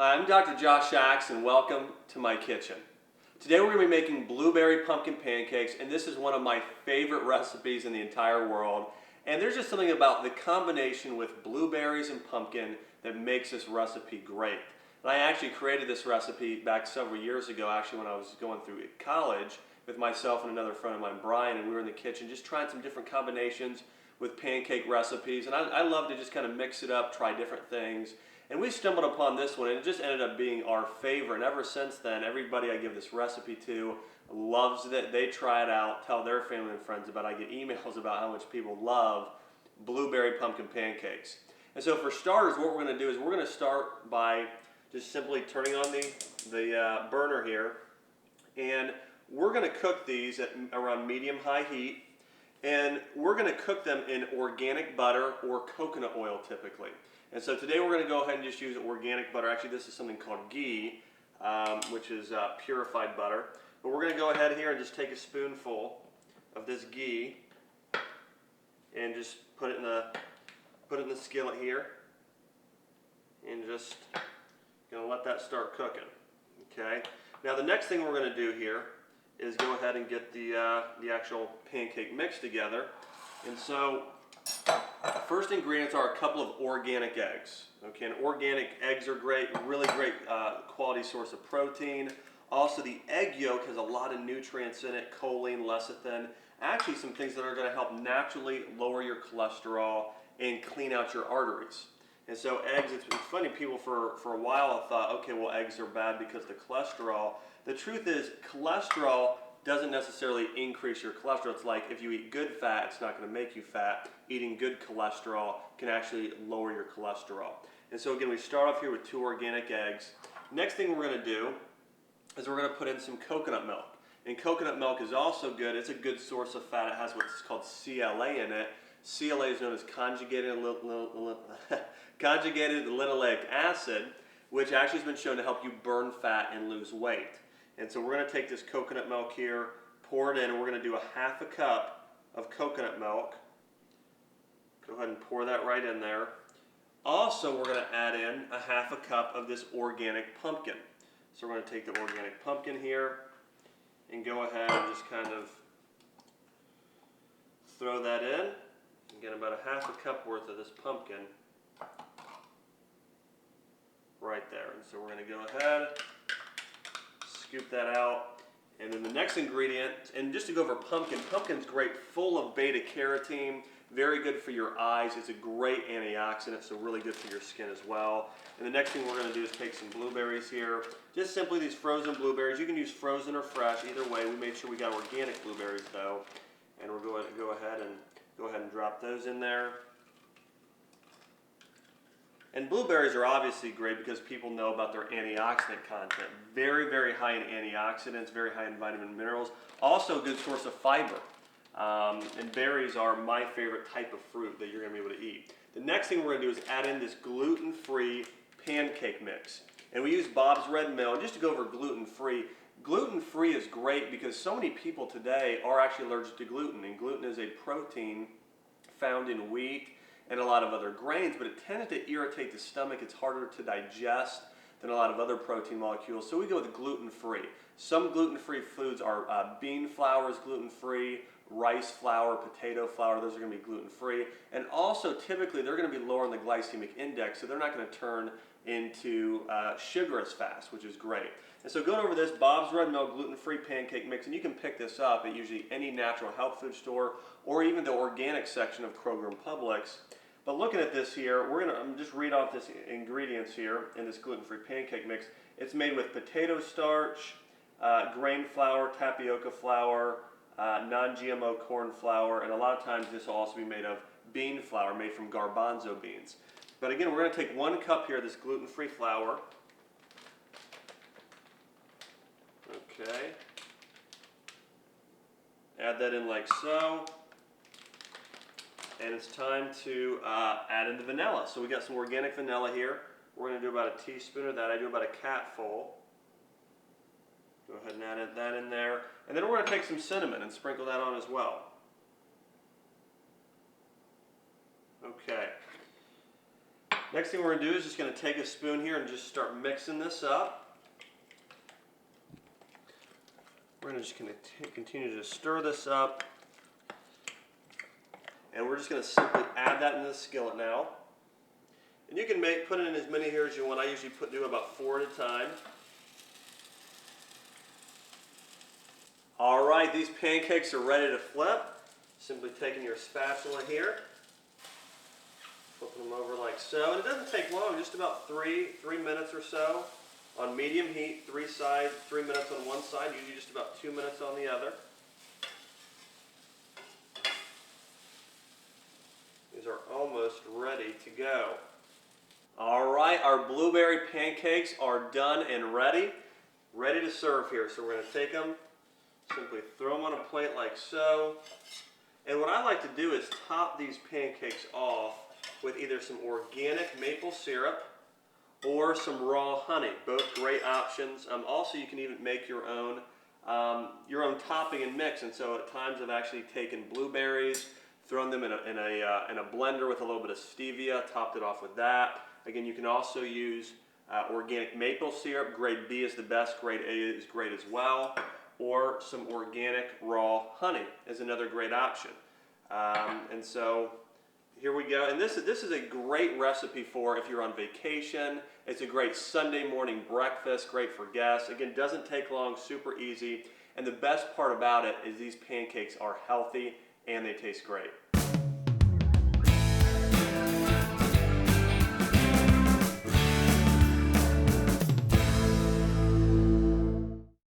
Hi, I'm Dr. Josh Shacks and welcome to my kitchen. Today we're going to be making blueberry pumpkin pancakes, and this is one of my favorite recipes in the entire world. And there's just something about the combination with blueberries and pumpkin that makes this recipe great. And I actually created this recipe back several years ago, actually when I was going through college with myself and another friend of mine, Brian, and we were in the kitchen just trying some different combinations with pancake recipes. And I love to just kind of mix it up, try different things. And we stumbled upon this one, and it just ended up being our favorite. And ever since then, everybody I give this recipe to loves it. They try it out, tell their family and friends about it. I get emails about how much people love blueberry pumpkin pancakes. And so for starters, what we're going to do is we're going to start by just simply turning on the burner here. And we're going to cook these at around medium-high heat. And we're going to cook them in organic butter or coconut oil typically. And so today we're going to go ahead and just use organic butter. Actually, this is something called ghee, which is purified butter. But we're going to go ahead here and just take a spoonful of this ghee and just put it in the skillet here, and just going to let that start cooking. Okay. Now the next thing we're going to do here is go ahead and get the actual pancake mix together. And so first ingredients are a couple of organic eggs. Okay, and organic eggs are great, really great quality source of protein. Also, the egg yolk has a lot of nutrients in it, choline, lecithin, actually some things that are going to help naturally lower your cholesterol and clean out your arteries. And so eggs, it's funny, people for a while have thought, okay, well eggs are bad because of the cholesterol. The truth is, cholesterol doesn't necessarily increase your cholesterol. It's like if you eat good fat, it's not going to make you fat. Eating good cholesterol can actually lower your cholesterol. And so again, we start off here with 2 organic eggs. Next thing we're going to do is we're going to put in some coconut milk. And coconut milk is also good. It's a good source of fat. It has what's called CLA in it. CLA is known as conjugated linoleic acid, which actually has been shown to help you burn fat and lose weight. And so we're going to take this coconut milk here, pour it in, and we're going to do a half a cup of coconut milk. Go ahead and pour that right in there. Also, we're going to add in a half a cup of this organic pumpkin. So we're going to take the organic pumpkin here and go ahead and just kind of throw that in. Get about a half a cup worth of this pumpkin right there. And so we're going to go ahead, scoop that out. And then the next ingredient, and just to go over pumpkin, pumpkin's great, full of beta carotene, very good for your eyes. It's a great antioxidant, so really good for your skin as well. And the next thing we're going to do is take some blueberries here. Just simply these frozen blueberries. You can use frozen or fresh, either way. We made sure we got organic blueberries though. And we're going to go ahead and drop those in there. And blueberries are obviously great because people know about their antioxidant content. Very, very high in antioxidants, very high in vitamin and minerals. Also a good source of fiber. And berries are my favorite type of fruit that you're going to be able to eat. The next thing we're going to do is add in this gluten-free pancake mix. And we use Bob's Red Mill. And just to go over gluten-free, gluten-free is great because so many people today are actually allergic to gluten. And gluten is a protein found in wheat and a lot of other grains, but it tends to irritate the stomach. It's harder to digest than a lot of other protein molecules. So we go with gluten-free. Some gluten-free foods are bean flour is gluten-free, rice flour, potato flour, those are going to be gluten-free. And also typically they're going to be lower on the glycemic index, so they're not going to turn into sugar as fast, which is great. And so going over this Bob's Red Mill gluten-free pancake mix, and you can pick this up at usually any natural health food store or even the organic section of Kroger and Publix. But looking at this here, we're going to just read off this ingredients here in this gluten-free pancake mix. It's made with potato starch, grain flour, tapioca flour, non-GMO corn flour, and a lot of times this will also be made of bean flour made from garbanzo beans. But again, we're going to take 1 cup here of this gluten-free flour. Okay. Add that in like so. And it's time to add in the vanilla. So we got some organic vanilla here. We're going to do about a teaspoon of that. I do about a capful. Go ahead and add that in there. And then we're going to take some cinnamon and sprinkle that on as well. Okay. Next thing we're going to do is just going to take a spoon here and just start mixing this up. We're just going to continue to stir this up. And we're just going to simply add that into the skillet now. And you can put in as many here as you want. I usually do about 4 at a time. All right, these pancakes are ready to flip. Simply taking your spatula here, flipping them over like so. And it doesn't take long, just about three minutes or so on medium heat, 3 minutes on one side, usually just about 2 minutes on the other. These are almost ready to go. All right, our blueberry pancakes are done and ready to serve here. So we're going to take them, simply throw them on a plate like so. And what I like to do is top these pancakes off with either some organic maple syrup or some raw honey. Both great options. Also, you can even make your own topping and mix. And so at times I've actually taken blueberries, thrown them in a blender with a little bit of stevia, topped it off with that. Again, you can also use organic maple syrup. Grade B is the best. Grade A is great as well. Or some organic raw honey is another great option. And so here we go. And this is a great recipe for if you're on vacation. It's a great Sunday morning breakfast, great for guests. Again, doesn't take long, super easy. And the best part about it is these pancakes are healthy and they taste great.